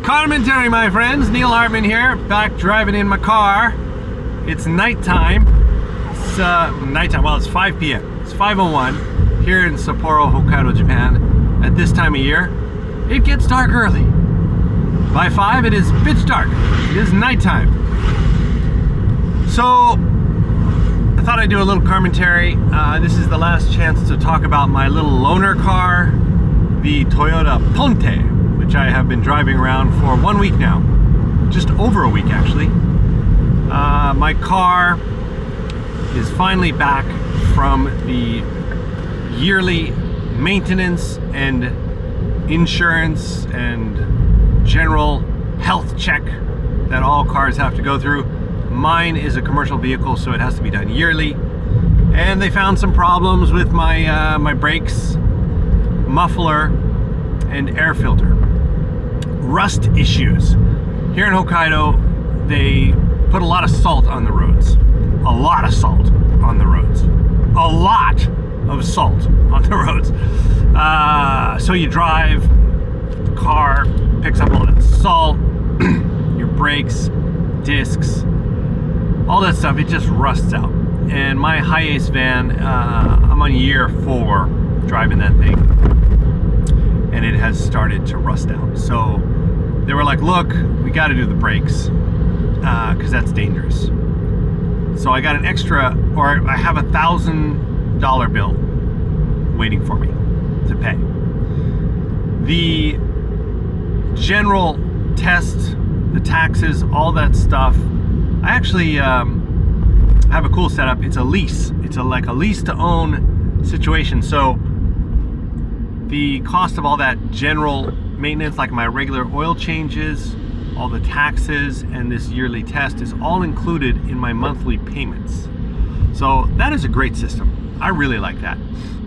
Carmentary, my friends. Neil Hartmann here, back driving in my car. It's nighttime. It's nighttime. Well, it's 5 p.m. It's 5:01 here in Sapporo, Hokkaido, Japan. At this time of year, it gets dark early. By 5, it is pitch dark. It is nighttime. So, I thought I'd do a little Carmentary. This is the last chance to talk about my little loaner car, the Toyota Porte, which I have been driving around for 1 week now. Just over a week, actually. My car is finally back from the yearly maintenance and insurance and general health check that all cars have to go through. Mine is a commercial vehicle, so it has to be done yearly. And they found some problems with my my brakes, muffler, and air filter. Rust issues. Here in Hokkaido, they put a lot of salt on the roads. A lot of salt on the roads. A lot of salt on the roads. So you drive, the car picks up all that salt, your brakes, discs, all that stuff, it just rusts out. And my high-ace van, I'm on year 4 driving that thing, and it has started to rust out. So they were like, look, we got to do the brakes because that's dangerous. So I got an extra, or I have $1,000 bill waiting for me to pay. The general test, the taxes, all that stuff, I actually have a cool setup. It's a lease. It's like a lease to own situation. So the cost of all that general maintenance, like my regular oil changes, all the taxes, and this yearly test is all included in my monthly payments. So that is a great system. I really like that.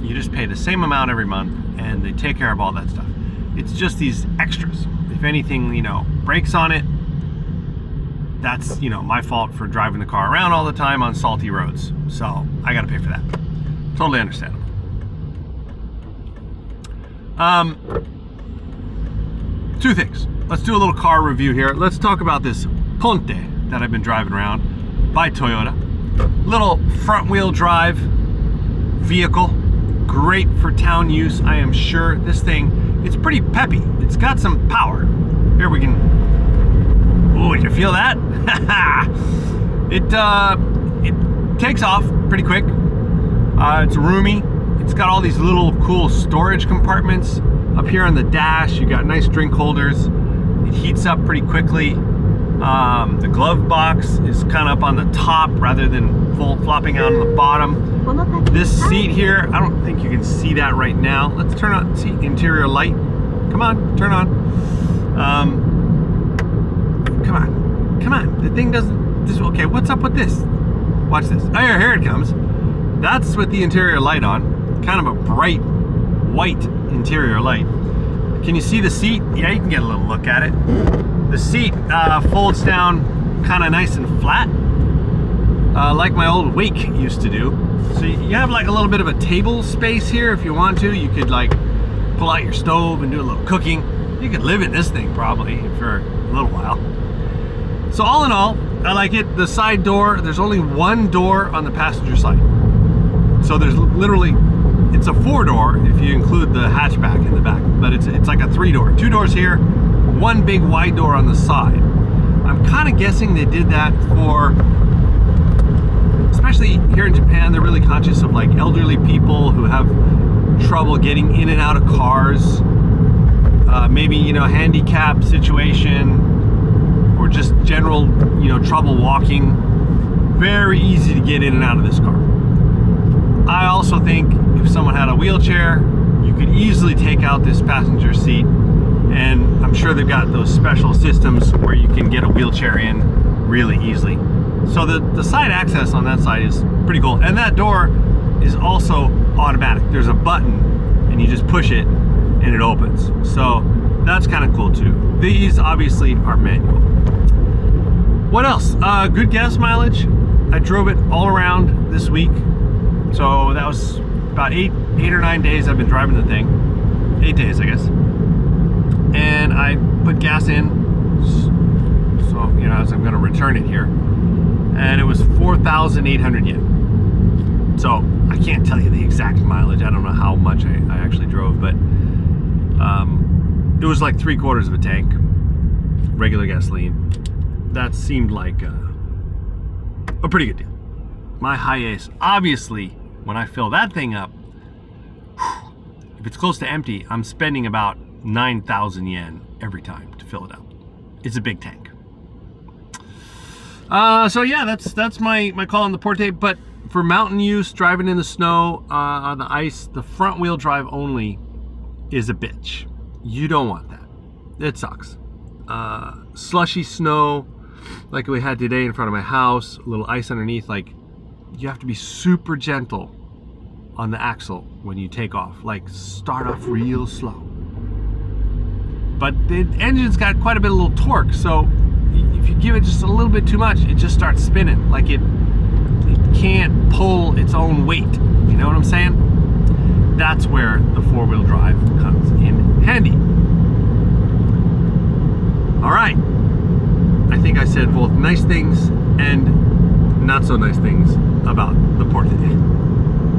You just pay the same amount every month and they take care of all that stuff. It's just these extras. If anything, you know, breaks on it, that's, you know, my fault for driving the car around all the time on salty roads. So I gotta pay for that. Totally understandable. Two things. Let's do a little car review here. Let's talk about this Porte that I've been driving around by Toyota. Little front wheel drive vehicle. Great for town use, I am sure. This thing, it's pretty peppy. It's got some power. Here we can, oh, did you feel that? It takes off pretty quick. It's roomy. It's got all these little cool storage compartments. Up here on the dash, you got nice drink holders. It heats up pretty quickly. The glove box is kind of up on the top rather than full flopping out on the bottom. This seat here, I don't think you can see that right now. Let's turn on, see, interior light. Come on, turn on. Come on, the thing doesn't, this, okay, what's up with this? Watch this. Oh, here it comes. That's with the interior light on. Kind of a bright white interior light. Can you see the seat? Yeah, you can get a little look at it. The seat folds down kind of nice and flat, like my old Wake used to do. So you have like a little bit of a table space here if you want to. You could like pull out your stove and do a little cooking. You could live in this thing probably for a little while. So all in all, I like it. The side door, there's only one door on the passenger side. So there's literally, it's a 4-door if you include the hatchback in the back, but it's like a 3-door. 2 doors here, one big wide door on the side. I'm kind of guessing they did that for, especially here in Japan, they're really conscious of like elderly people who have trouble getting in and out of cars. Maybe, you know, handicap situation or just general, you know, trouble walking. Very easy to get in and out of this car. I also think if someone had a wheelchair, you could easily take out this passenger seat, and I'm sure they've got those special systems where you can get a wheelchair in really easily. So the side access on that side is pretty cool, and that door is also automatic. There's a button and you just push it and it opens. So that's kind of cool too. These obviously are manual. What else? Good gas mileage. I drove it all around this week. So that was about eight or 9 days I've been driving the thing. 8 days, I guess. And I put gas in So, as I'm going to return it here. And it was 4,800 yen. So, I can't tell you the exact mileage. I don't know how much I actually drove, but it was like 3/4 of a tank, regular gasoline. That seemed like a pretty good deal. My hiace, obviously, when I fill that thing up, if it's close to empty, I'm spending about 9,000 yen every time to fill it up. It's a big tank. So yeah, that's my call on the Porte. But for mountain use, driving in the snow, on the ice, the front wheel drive only is a bitch. You don't want that. It sucks. Slushy snow, like we had today in front of my house, a little ice underneath, like you have to be super gentle on the axle when you take off. Like start off real slow. But the engine's got quite a bit of little torque, so if you give it just a little bit too much, it just starts spinning. Like it can't pull its own weight. You know what I'm saying? That's where the four-wheel drive comes in handy. All right. I think I said both nice things and not so nice things about the Porte.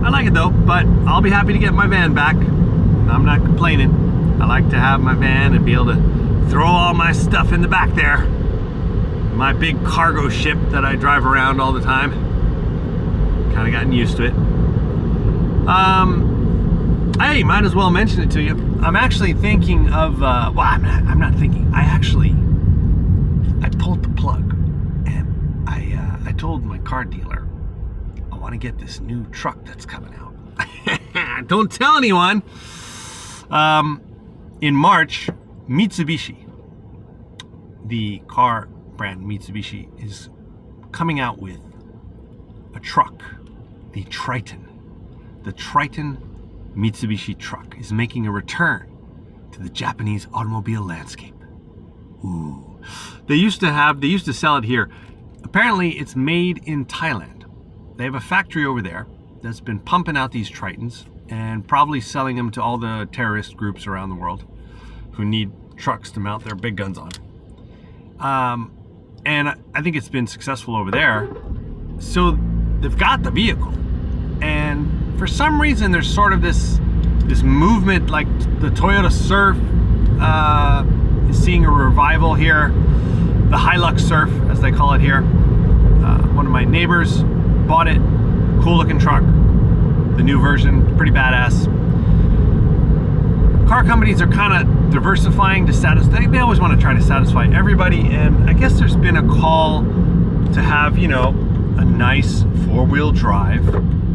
I like it though, but I'll be happy to get my van back. I'm not complaining. I like to have my van and be able to throw all my stuff in the back there. My big cargo ship that I drive around all the time. Kind of gotten used to it. Hey, might as well mention it to you. I'm actually thinking of, well, I'm not thinking. I pulled the plug and I told my car dealer I want to get this new truck that's coming out. Don't tell anyone. In March, Mitsubishi, the car brand Mitsubishi, is coming out with a truck, the Triton. The Triton Mitsubishi truck is making a return to the Japanese automobile landscape. Ooh. They used to sell it here. Apparently it's made in Thailand. They have a factory over there that's been pumping out these Tritons and probably selling them to all the terrorist groups around the world who need trucks to mount their big guns on. And I think it's been successful over there. So they've got the vehicle. And for some reason, there's sort of this movement, like the Toyota Surf is seeing a revival here. The Hilux Surf, as they call it here. One of my neighbors bought it. Cool looking truck. The new version, pretty badass. Car companies are kind of diversifying to satisfy. They always want to try to satisfy everybody, and I guess there's been a call to have, a nice four-wheel drive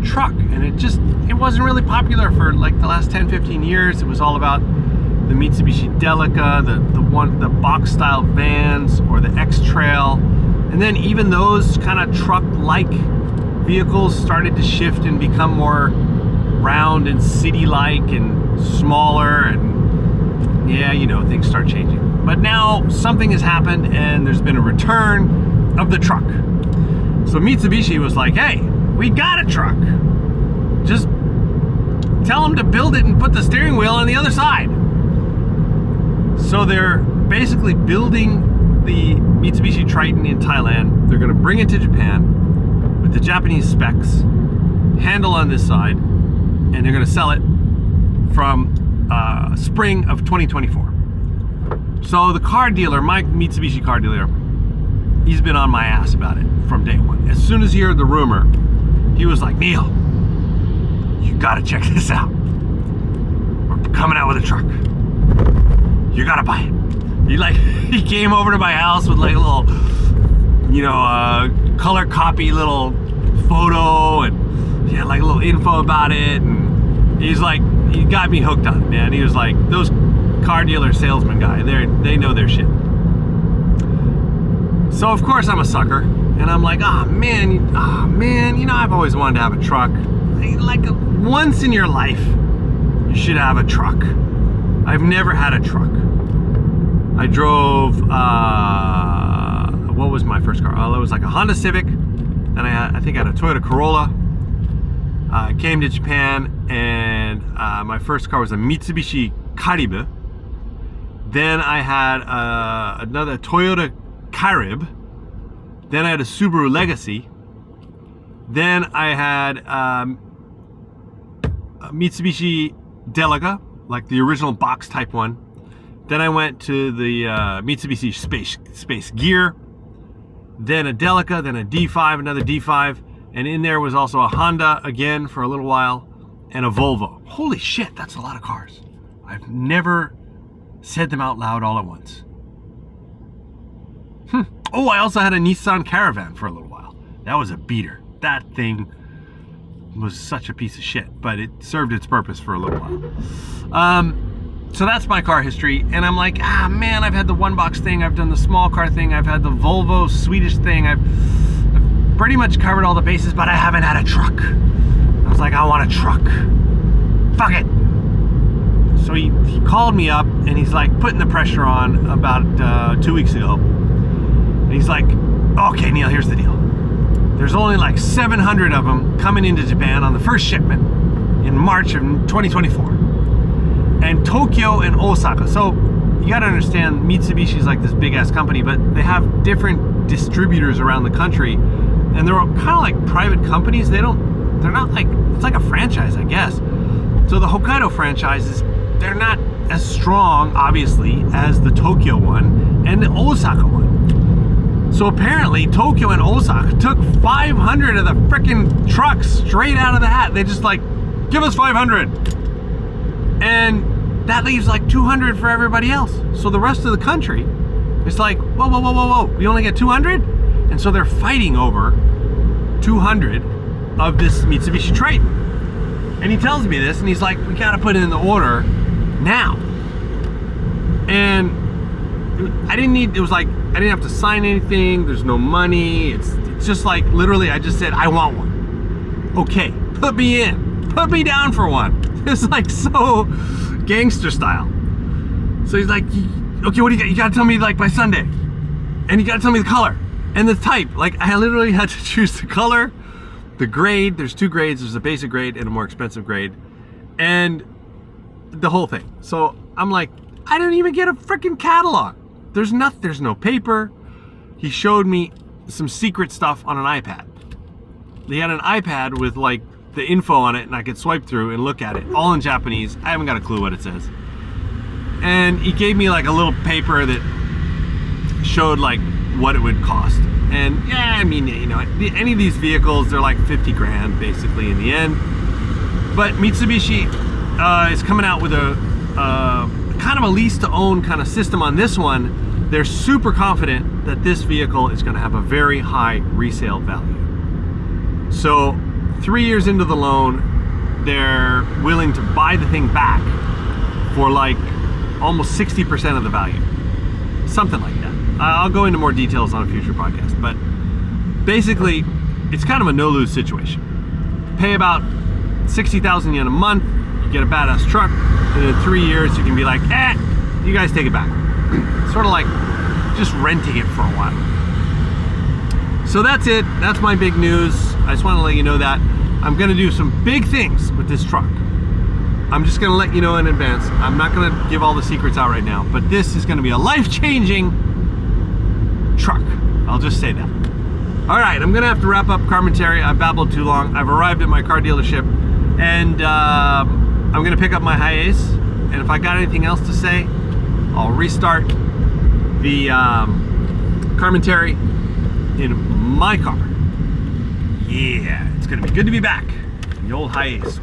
truck, and it wasn't really popular for like the last 10-15 years. It was all about the Mitsubishi Delica, the box style vans, or the X-Trail, and then even those kind of truck-like vehicles started to shift and become more round and city-like and smaller, and yeah, things start changing. But now something has happened and there's been a return of the truck. So Mitsubishi was like, hey, we got a truck. Just tell them to build it and put the steering wheel on the other side. So they're basically building the Mitsubishi Triton in Thailand. They're going to bring it to Japan with the Japanese specs, handle on this side, and they're going to sell it from spring of 2024. So the car dealer, my Mitsubishi car dealer, he's been on my ass about it from day one. As soon as he heard the rumor, he was like, Neil, you gotta check this out. We're coming out with a truck. You gotta buy it. He came over to my house with like a little, color copy little photo, and he had like a little info about it, and he got me hooked on it, man. He was like, those car dealer salesman guy, they know their shit. So of course I'm a sucker, and I'm like, man, I've always wanted to have a truck. Like once in your life, you should have a truck. I've never had a truck. I drove, what was my first car? It was like a Honda Civic, and I think I had a Toyota Corolla. I came to Japan, and my first car was a Mitsubishi Karibu. Then I had another Toyota Carib. Then I had a Subaru Legacy. Then I had a Mitsubishi Delica, like the original box type one. Then I went to the Mitsubishi Space Gear. Then a Delica, then a D5, another D5. And in there was also a Honda again for a little while, and a Volvo. Holy shit, that's a lot of cars. I've never said them out loud all at once. Oh, I also had a Nissan Caravan for a little while. That was a beater. That thing was such a piece of shit, but it served its purpose for a little while. So that's my car history, and I'm like, man, I've had the one box thing, I've done the small car thing, I've had the Volvo Swedish thing, I've pretty much covered all the bases, but I haven't had a truck. I was like, I want a truck. Fuck it. So he called me up, and he's like putting the pressure on about 2 weeks ago. And he's like, okay, Neil, here's the deal. There's only like 700 of them coming into Japan on the first shipment in March of 2024. And Tokyo and Osaka. So you gotta understand, Mitsubishi is like this big ass company, but they have different distributors around the country, and they're kind of like private companies. They're not like, it's like a franchise, I guess. So the Hokkaido franchises, they're not as strong, obviously, as the Tokyo one and the Osaka one. So apparently Tokyo and Osaka took 500 of the frickin' trucks straight out of the hat. They just like, give us 500. And that leaves like 200 for everybody else. So the rest of the country is like, whoa, we only get 200? And so they're fighting over 200 of this Mitsubishi Triton. And he tells me this, and he's like, we gotta put it in the order now. And I didn't have to sign anything, there's no money, it's just like, literally, I just said, I want one. Okay, put me in, put me down for one. It's like so gangster style. So he's like, okay, what do you got? You gotta tell me like by Sunday. And you gotta tell me the color and the type. Like, I literally had to choose the color, the grade. There's two grades. There's a basic grade and a more expensive grade, and the whole thing. So I'm like, I didn't even get a freaking catalog. There's no paper. He showed me some secret stuff on an iPad. They had an iPad with like the info on it, and I could swipe through and look at it, all in Japanese. I haven't got a clue what it says. And he gave me like a little paper that showed like what it would cost. And yeah, I mean, you know, any of these vehicles, they're like 50 grand basically in the end. But Mitsubishi is coming out with a kind of a lease to own kind of system on this one. They're super confident that this vehicle is going to have a very high resale value. So 3 years into the loan, they're willing to buy the thing back for like almost 60% of the value. Something like that. I'll go into more details on a future podcast, but basically it's kind of a no-lose situation. Pay about 60,000 yen a month, you get a badass truck, and in 3 years you can be like, you guys take it back. Sort of like just renting it for a while. So that's it. That's my big news. I just want to let you know that I'm going to do some big things with this truck. I'm just going to let you know in advance. I'm not going to give all the secrets out right now, but this is going to be a life-changing truck. I'll just say that. All right, I'm going to have to wrap up Carmentary. I babbled too long. I've arrived at my car dealership, and I'm going to pick up my Hiace, and if I got anything else to say, I'll restart the Carmentary in my car. Yeah, it's gonna be good to be back. The old Hiace.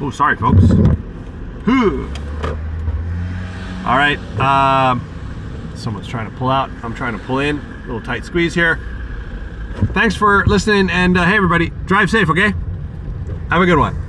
Oh, sorry, folks. All right, someone's trying to pull out. I'm trying to pull in. A little tight squeeze here. Thanks for listening, and hey, everybody, drive safe, okay? Have a good one.